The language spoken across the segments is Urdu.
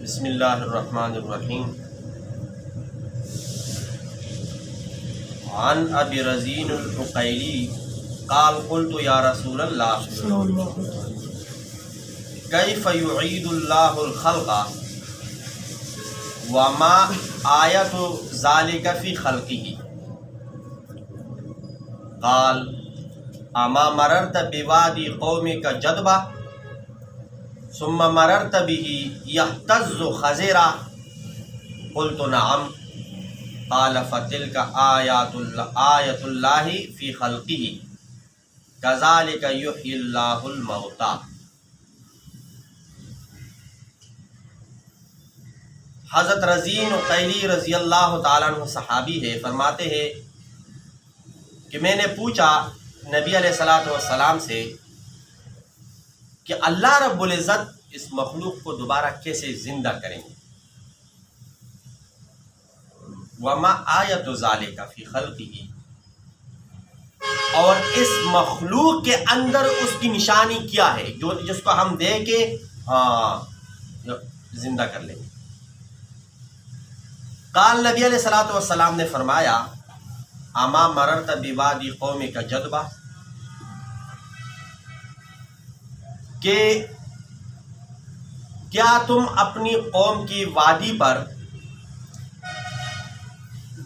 بسم اللہ الرحمن الرحیم۔ عن ابی رزین العقیلی قال قلت یا رسول اللہ کیف یعید اللہ الخلق وما آیت ذالک فی خلقہ قال اما مررت بوادی قومک جدبہ ثم مررت به يهتز خزرا قلت نعم قال فتلك آیات اللہ فی خلقہ كذلك يحيي اللہ الموتى۔ حضرت رزین عقیلی رضی اللہ تعالیٰ عنہ صحابی ہے، فرماتے ہیں کہ میں نے پوچھا نبی علیہ الصلوۃ والسلام سے کہ اللہ رب العزت اس مخلوق کو دوبارہ کیسے زندہ کریں گے؟ وما آیت ذالک فی خلقہ، اور اس مخلوق کے اندر اس کی نشانی کیا ہے جس کو ہم دیکھ کے زندہ کر لیں گے؟ قال نبی علیہ الصلوۃ والسلام نے فرمایا اما مررت بوادی قومک جدبہ، کہ کیا تم اپنی قوم کی وادی پر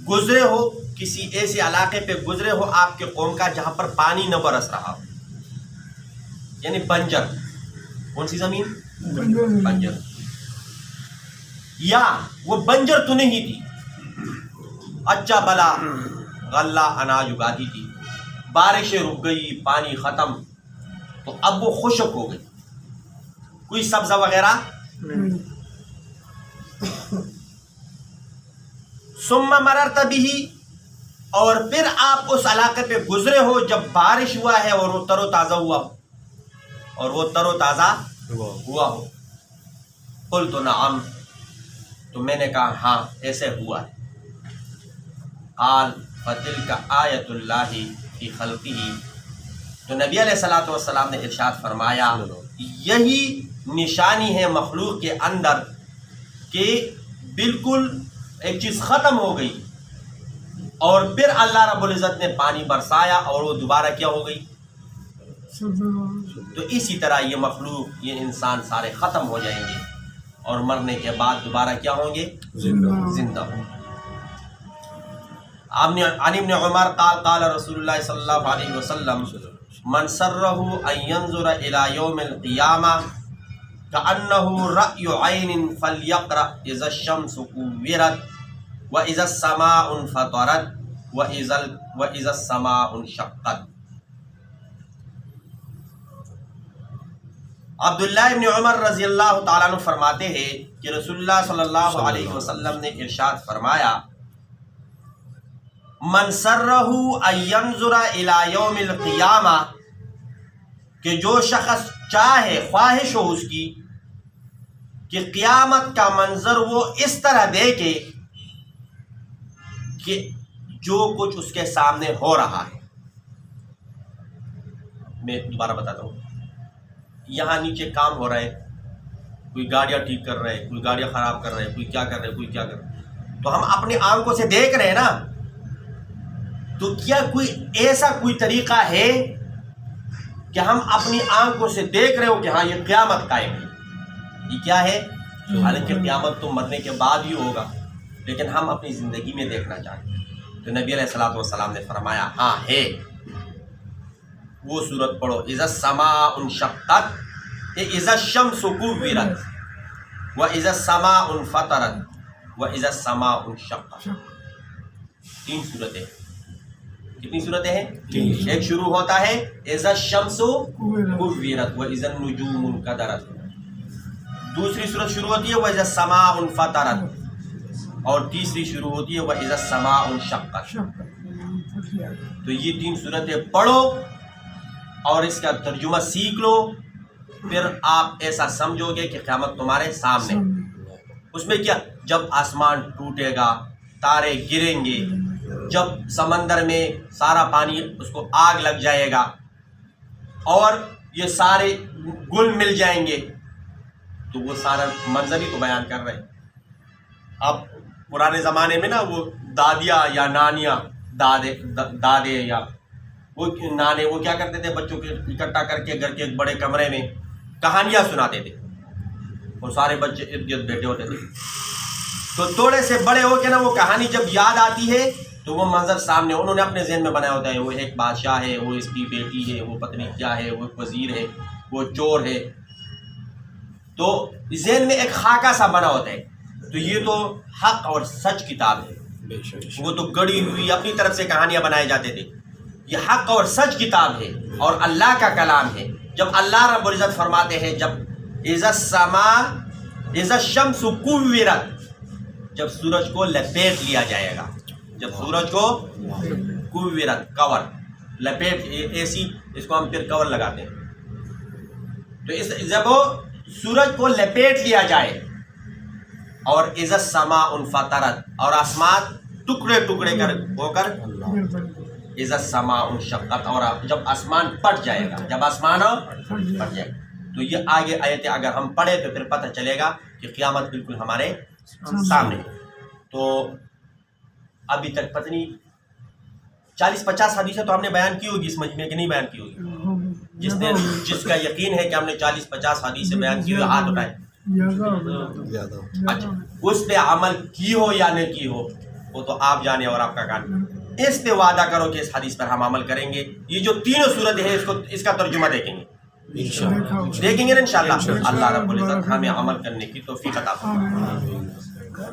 گزرے ہو، کسی ایسے علاقے پہ گزرے ہو آپ کے قوم کا جہاں پر پانی نہ برس رہا ہو، یعنی بنجر، کون سی زمین؟ بنجر، یا وہ بنجر تو نہیں تھی، اچھا بلا غلہ اناج اگاتی تھی، بارشیں رک گئی، پانی ختم، تو اب وہ خشک ہو گئی، کوئی سبزہ وغیرہ۔ ثم مررت به، اور پھر آپ اس علاقے پہ گزرے ہو جب بارش ہوا ہے اور وہ تر و تازہ ہوا ہو، اور وہ تر و تازہ ہوا ہو۔ قلت نعم، تو میں نے کہا ہاں ایسے ہوا ہے۔ قال فتلک آیت اللہ فی خلقہ، تو نبی علیہ الصلوۃ والسلام نے ارشاد فرمایا یہی نشانی ہے مخلوق کے اندر کہ بالکل ایک چیز ختم ہو گئی اور پھر اللہ رب العزت نے پانی برسایا اور وہ دوبارہ کیا ہو گئی۔ تو اسی طرح یہ مخلوق، یہ انسان سارے ختم ہو جائیں گے اور مرنے کے بعد دوبارہ کیا ہوں گے؟ زندہ ہوں گے۔ عن ابن عمر قال قال رسول اللہ صلی اللہ علیہ وسلم من سرہ ان ینظر الى یوم القیامہ کأنہ رأی عین فلیقرأ اذا الشمس کورت واذا السماء انفطرت واذا السماء انشقت۔ عبداللہ ابن عمر رضی اللہ تعالیٰ عنہ فرماتے ہیں کہ رسول اللہ صلی اللہ علیہ وسلم نے ارشاد فرمایا من سرہ ان ینظر الی یوم القیامہ، کہ جو شخص چاہے، خواہش ہو اس کی کہ قیامت کا منظر وہ اس طرح دیکھے کہ جو کچھ اس کے سامنے ہو رہا ہے۔ میں دوبارہ بتاتا ہوں، یہاں نیچے کام ہو رہا ہے، کوئی گاڑیاں ٹھیک کر رہے ہیں، کوئی گاڑیاں خراب کر رہے ہیں، کوئی کیا کر رہے ہیں، کوئی کیا کر رہے ہیں، تو ہم اپنی آنکھوں سے دیکھ رہے ہیں نا، تو کیا کوئی ایسا کوئی طریقہ ہے کہ ہم اپنی آنکھوں سے دیکھ رہے ہو کہ ہاں یہ قیامت قائم ہے، یہ کیا ہے؟ حالانکہ قیامت تو مرنے کے بعد ہی ہوگا، لیکن ہم اپنی زندگی میں دیکھنا چاہتے ہیں۔ تو نبی علیہ الصلوۃ والسلام نے فرمایا ہاں ہے، وہ سورت پڑھو اذا السماء انشقت، اذا الشمس کورت واذا السماء انفطرت واذا السماء انشقت۔ تین صورتیں، کتنی صورتیں ہیں؟ ایک شروع ہوتا ہے اذا الشمس کورت واذا النجوم انکدرت، دوسری صورت شروع ہوتی ہے واذا السماء انفطرت، اور تیسری شروع ہوتی ہے واذا السماء انشقت۔ تو یہ تین صورتیں پڑھو اور اس کا ترجمہ سیکھ لو، پھر آپ ایسا سمجھو گے کہ قیامت تمہارے سامنے۔ اس میں کیا؟ جب آسمان ٹوٹے گا، تارے گریں گے، جب سمندر میں سارا پانی اس کو آگ لگ جائے گا اور یہ سارے گل مل جائیں گے، تو وہ سارا منظر ہی تو بیان کر رہے ہیں. اب پرانے زمانے میں نا وہ دادیاں یا نانیاں دادے یا وہ نانے وہ کیا کرتے تھے, بچوں کے اکٹھا کر کے گھر کے ایک بڑے کمرے میں کہانیاں سناتے تھے, اور سارے بچے ارد گرد بیٹھے ہوتے تھے. تو تھوڑے سے بڑے ہو کے نا وہ کہانی جب یاد آتی ہے تو وہ منظر سامنے انہوں نے اپنے ذہن میں بنایا ہوتا ہے, وہ ایک بادشاہ ہے, وہ اس کی بیٹی ہے, وہ پتنی کیا ہے, وہ ایک وزیر ہے, وہ چور ہے. تو ذہن میں ایک خاکہ سا بنا ہوتا ہے. تو یہ تو حق اور سچ کتاب ہے, وہ تو گڑی ہوئی اپنی طرف سے کہانیاں بنائے جاتے تھے. یہ حق اور سچ کتاب ہے اور اللہ کا کلام ہے. جب اللہ رب العزت فرماتے ہیں جب اذا الشمس کورت, جب سورج کو لپیٹ لیا جائے گا, جب سورج کو کورت کور لپیٹ ایسی اس کو ہم پھر کور لگاتے ہیں. تو جب وہ سورج کو لپیٹ لیا جائے اور اذا السماء انفطرت اور آسمان ٹکڑے ٹکڑے ہو کر اذا السماء انشقت اور جب آسمان پھٹ جائے گا, جب آسمان پھٹ جائے گا. تو یہ آگے آیتیں اگر ہم پڑھیں تو پھر پتہ چلے گا کہ قیامت بالکل ہمارے سامنے ہے. تو ابھی تک پتہ نہیں 40-50 حدیثیں تو ہم نے بیان کی ہوگی اس مجمع کی, نہیں بیان کی ہوگی. جس کا یقین ہے کہ ہم نے 40-50 حدیثیں بیان کی ہوئی ہاتھ اٹھائے. اچھا, اس پہ عمل کی ہو یا نہیں کی ہو وہ تو آپ جانے اور آپ کا کام. اس پہ وعدہ کرو کہ اس حدیث پر ہم عمل کریں گے. یہ جو تینوں صورتیں ہیں اس کا ترجمہ دیکھیں گے, دیکھیں گے نا انشاءاللہ. اللہ رب العزت ہمیں عمل کرنے کی توفیق عطا فرمائے.